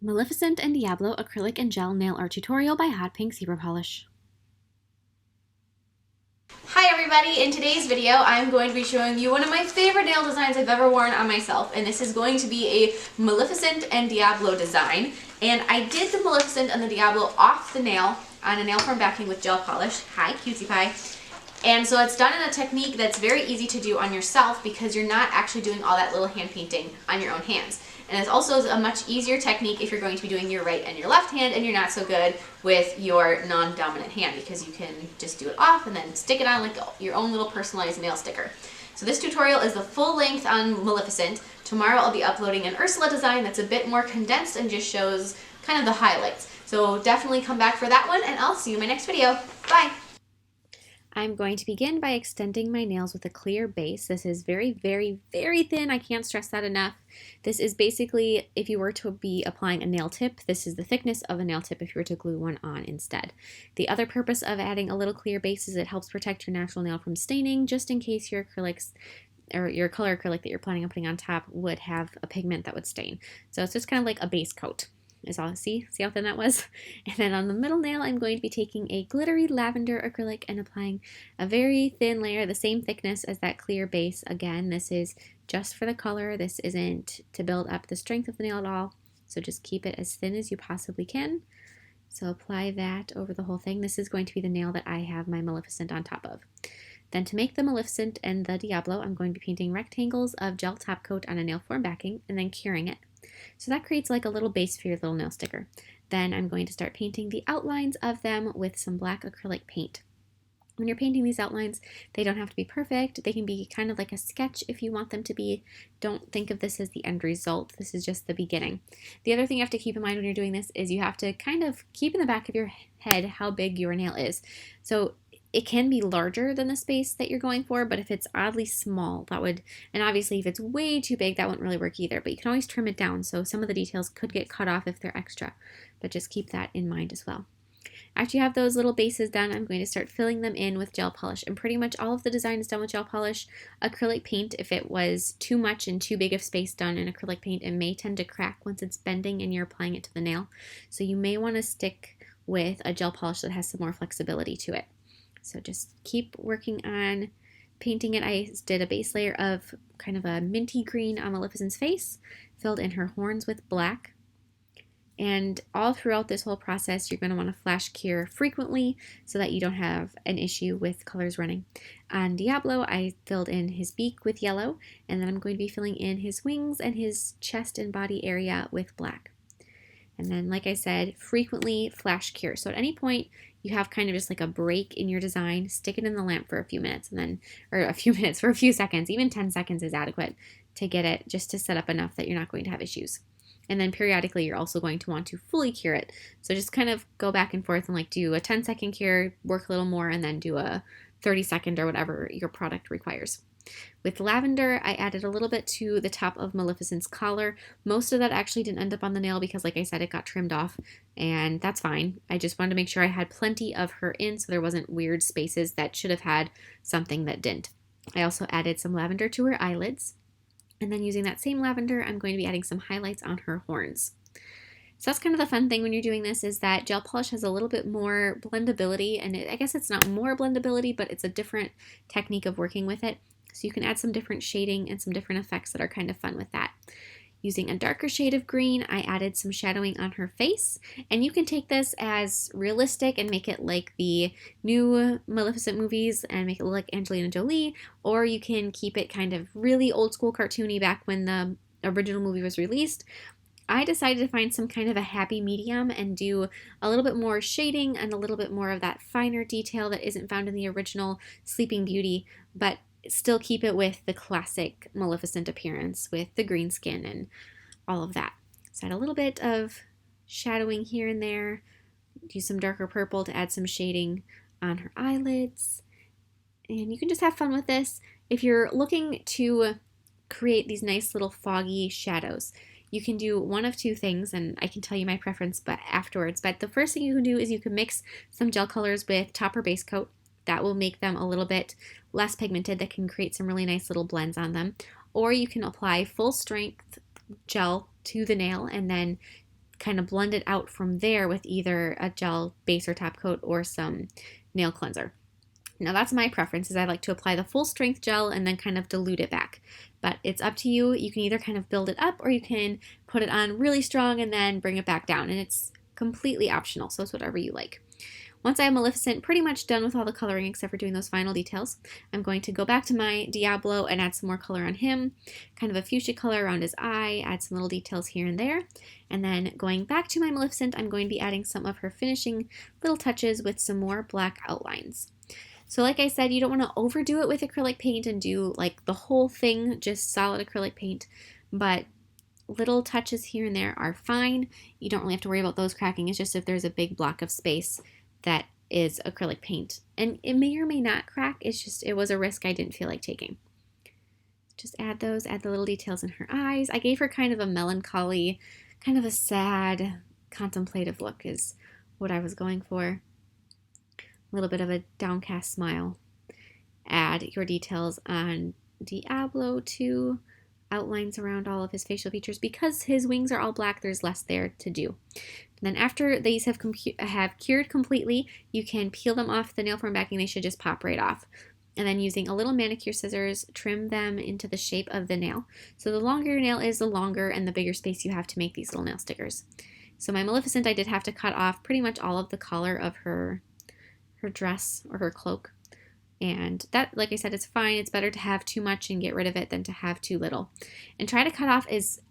Maleficent and Diablo Acrylic and Gel Nail Art Tutorial by Hotpinkzebrapolish. Hi everybody, in today's video I'm going to be showing you one of my favorite nail designs I've ever worn on myself, and this is going to be a Maleficent and Diablo design. And I did the Maleficent and the Diablo off the nail on a nail form backing with gel polish. Hi cutie pie. And so it's done in a technique that's very easy to do on yourself because you're not actually doing all that little hand painting on your own hands. And it's also a much easier technique if you're going to be doing your right and your left hand and you're not so good with your non-dominant hand, because you can just do it off and then stick it on like your own little personalized nail sticker. So this tutorial is the full length on Maleficent. Tomorrow I'll be uploading an Ursula design that's a bit more condensed and just shows kind of the highlights. So definitely come back for that one, and I'll see you in my next video. Bye! I'm going to begin by extending my nails with a clear base. This is very, very, very thin. I can't stress that enough. This is basically, if you were to be applying a nail tip, this is the thickness of a nail tip if you were to glue one on instead. The other purpose of adding a little clear base is it helps protect your natural nail from staining, just in case your acrylics or your color acrylic that you're planning on putting on top would have a pigment that would stain. So it's just kind of like a base coat. Is all. See how thin that was? And then on the middle nail, I'm going to be taking a glittery lavender acrylic and applying a very thin layer, the same thickness as that clear base. Again, this is just for the color. This isn't to build up the strength of the nail at all. So just keep it as thin as you possibly can. So apply that over the whole thing. This is going to be the nail that I have my Maleficent on top of. Then to make the Maleficent and the Diablo, I'm going to be painting rectangles of gel top coat on a nail form backing and then curing it. So that creates like a little base for your little nail sticker. Then I'm going to start painting the outlines of them with some black acrylic paint. When you're painting these outlines, they don't have to be perfect. They can be kind of like a sketch if you want them to be. Don't think of this as the end result. This is just the beginning. The other thing you have to keep in mind when you're doing this is you have to kind of keep in the back of your head how big your nail is. So it can be larger than the space that you're going for, but if it's oddly small, that would, and obviously if it's way too big, that wouldn't really work either, but you can always trim it down, so some of the details could get cut off if they're extra, but just keep that in mind as well. After you have those little bases done, I'm going to start filling them in with gel polish, and pretty much all of the design is done with gel polish. Acrylic paint, if it was too much and too big of space done in acrylic paint, it may tend to crack once it's bending and you're applying it to the nail, so you may want to stick with a gel polish that has some more flexibility to it. So just keep working on painting it. I did a base layer of kind of a minty green on Maleficent's face, filled in her horns with black. And all throughout this whole process, you're going to want to flash cure frequently so that you don't have an issue with colors running. On Diablo, I filled in his beak with yellow, and then I'm going to be filling in his wings and his chest and body area with black. And then, like I said, frequently flash cure. So at any point you have kind of just like a break in your design, stick it in the lamp for a few minutes, and then, or a few minutes, for a few seconds, even 10 seconds is adequate to get it just to set up enough that you're not going to have issues. And then periodically you're also going to want to fully cure it. So just kind of go back and forth and like do a 10-second cure, work a little more, and then do a 30-second or whatever your product requires. With lavender, I added a little bit to the top of Maleficent's collar. Most of that actually didn't end up on the nail because, like I said, it got trimmed off, and that's fine. I just wanted to make sure I had plenty of her in so there wasn't weird spaces that should have had something that didn't. I also added some lavender to her eyelids, and then using that same lavender, I'm going to be adding some highlights on her horns. So that's kind of the fun thing when you're doing this, is that gel polish has a little bit more blendability, and I guess it's not more blendability, but it's a different technique of working with it. So you can add some different shading and some different effects that are kind of fun with that. Using a darker shade of green, I added some shadowing on her face, and you can take this as realistic and make it like the new Maleficent movies and make it look like Angelina Jolie, or you can keep it kind of really old school cartoony back when the original movie was released. I decided to find some kind of a happy medium and do a little bit more shading and a little bit more of that finer detail that isn't found in the original Sleeping Beauty, but still keep it with the classic Maleficent appearance with the green skin and all of that. So add a little bit of shadowing here and there, do some darker purple to add some shading on her eyelids, and you can just have fun with this. If you're looking to create these nice little foggy shadows, you can do one of two things, and I can tell you my preference afterwards, but the first thing you can do is you can mix some gel colors with top or base coat. That will make them a little bit less pigmented. That can create some really nice little blends on them. Or you can apply full strength gel to the nail and then kind of blend it out from there with either a gel base or top coat or some nail cleanser. Now that's my preference, is I like to apply the full strength gel and then kind of dilute it back. But it's up to you. You can either kind of build it up or you can put it on really strong and then bring it back down. And it's completely optional, so it's whatever you like. Once I have Maleficent pretty much done with all the coloring except for doing those final details, I'm going to go back to my Diablo and add some more color on him, kind of a fuchsia color around his eye, add some little details here and there. And then going back to my Maleficent, I'm going to be adding some of her finishing little touches with some more black outlines. So like I said, you don't want to overdo it with acrylic paint and do like the whole thing just solid acrylic paint, but little touches here and there are fine. You don't really have to worry about those cracking. It's just if there's a big block of space that is acrylic paint. And it may or may not crack. It's just, it was a risk I didn't feel like taking. Just add those, add the little details in her eyes. I gave her kind of a melancholy, kind of a sad, contemplative look is what I was going for. A little bit of a downcast smile. Add your details on Diablo too. Outlines around all of his facial features. Because his wings are all black, there's less there to do. And then after these have cured completely, you can peel them off the nail form backing. They should just pop right off. And then using a little manicure scissors, trim them into the shape of the nail. So the longer your nail is, the longer and the bigger space you have to make these little nail stickers. So my Maleficent, I did have to cut off pretty much all of the collar of her dress or her cloak. And that, like I said, it's fine. It's better to have too much and get rid of it than to have too little. And try to cut off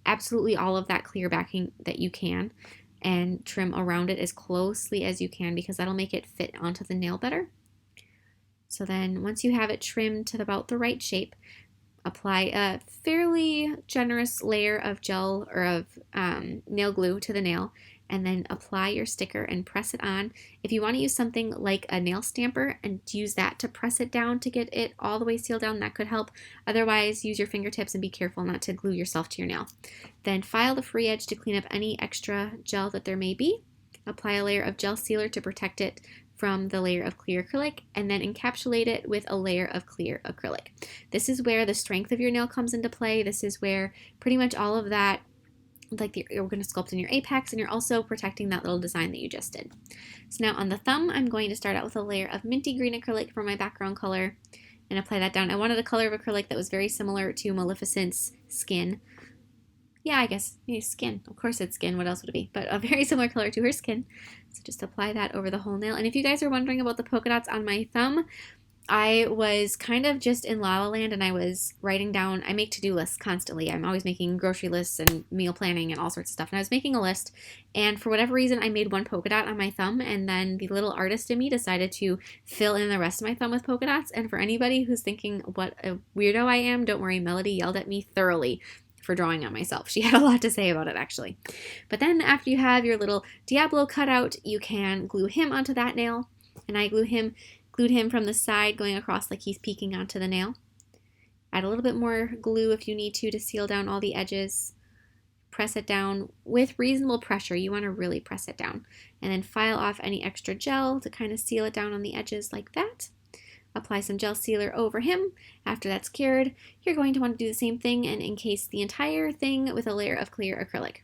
absolutely all of that clear backing that you can and trim around it as closely as you can because that'll make it fit onto the nail better. So then once you have it trimmed to about the right shape, apply a fairly generous layer of gel or of nail glue to the nail, and then apply your sticker and press it on. If you want to use something like a nail stamper and use that to press it down to get it all the way sealed down, that could help. Otherwise, use your fingertips and be careful not to glue yourself to your nail. Then file the free edge to clean up any extra gel that there may be. Apply a layer of gel sealer to protect it from the layer of clear acrylic, and then encapsulate it with a layer of clear acrylic. This is where the strength of your nail comes into play. This is where pretty much all of that, like you're going to sculpt in your apex, and you're also protecting that little design that you just did. So now on the thumb, I'm going to start out with a layer of minty green acrylic for my background color and apply that down. I wanted a color of acrylic that was very similar to Maleficent's skin. Yeah, I guess skin. Of course it's skin. What else would it be? But a very similar color to her skin. So just apply that over the whole nail. And if you guys are wondering about the polka dots on my thumb, I was kind of just in La La Land and I was writing down, I make to-do lists constantly. I'm always making grocery lists and meal planning and all sorts of stuff. And I was making a list, and for whatever reason, I made one polka dot on my thumb, and then the little artist in me decided to fill in the rest of my thumb with polka dots. And for anybody who's thinking what a weirdo I am, don't worry, Melody yelled at me thoroughly for drawing on myself. She had a lot to say about it, actually. But then after you have your little Diablo cutout, you can glue him onto that nail. And I glued him from the side going across like he's peeking onto the nail. Add a little bit more glue if you need to seal down all the edges. Press it down with reasonable pressure. You want to really press it down. And then file off any extra gel to kind of seal it down on the edges like that. Apply some gel sealer over him. After that's cured, you're going to want to do the same thing and encase the entire thing with a layer of clear acrylic.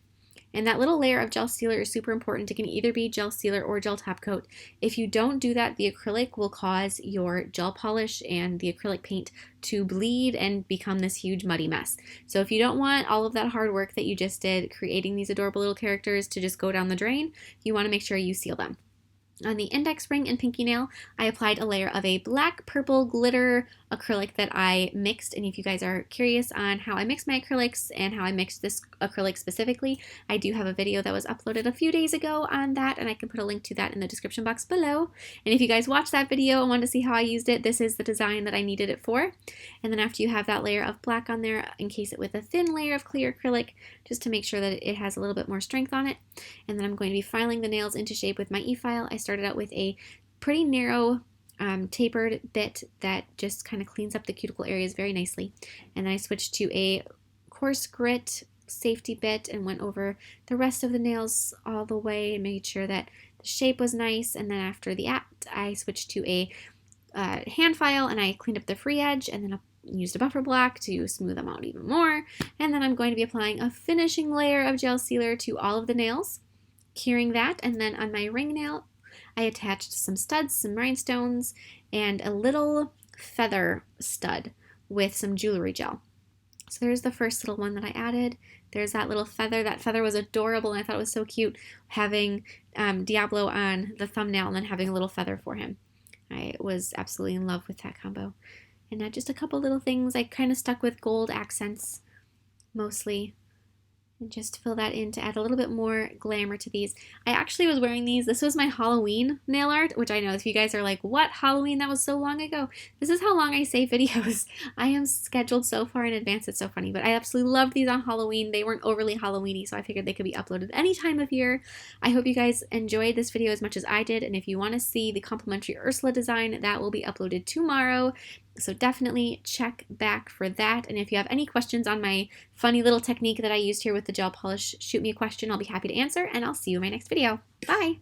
And that little layer of gel sealer is super important. It can either be gel sealer or gel top coat. If you don't do that, the acrylic will cause your gel polish and the acrylic paint to bleed and become this huge muddy mess. So if you don't want all of that hard work that you just did creating these adorable little characters to just go down the drain, you want to make sure you seal them. On the index ring and pinky nail, I applied a layer of a black purple glitter acrylic that I mixed. And if you guys are curious on how I mix my acrylics and how I mixed this acrylic specifically, I do have a video that was uploaded a few days ago on that, and I can put a link to that in the description box below. And if you guys watched that video and want to see how I used it, this is the design that I needed it for. And then after you have that layer of black on there, encase it with a thin layer of clear acrylic just to make sure that it has a little bit more strength on it. And then I'm going to be filing the nails into shape with my e-file. I started out with a pretty narrow tapered bit that just kind of cleans up the cuticle areas very nicely. And then I switched to a coarse grit safety bit and went over the rest of the nails all the way and made sure that the shape was nice. And then after the act, I switched to a hand file and I cleaned up the free edge and then used a buffer block to smooth them out even more. And then I'm going to be applying a finishing layer of gel sealer to all of the nails. curing that, and then on my ring nail, I attached some studs, some rhinestones, and a little feather stud with some jewelry gel. So there's the first little one that I added. There's that little feather. That feather was adorable, and I thought it was so cute having Diablo on the thumbnail and then having a little feather for him. I was absolutely in love with that combo. And now just a couple little things. I kind of stuck with gold accents mostly. And just fill that in to add a little bit more glamour to these. I actually was wearing these. This was my Halloween nail art, which I know if you guys are like, what, Halloween? That was so long ago. This is how long I save videos. I am scheduled so far in advance. It's so funny. But I absolutely loved these on Halloween. They weren't overly Halloween-y, so I figured they could be uploaded any time of year. I hope you guys enjoyed this video as much as I did. And if you want to see the complimentary Ursula design, that will be uploaded tomorrow. So definitely check back for that. And if you have any questions on my funny little technique that I used here with the gel polish, shoot me a question. I'll be happy to answer, and I'll see you in my next video. Bye!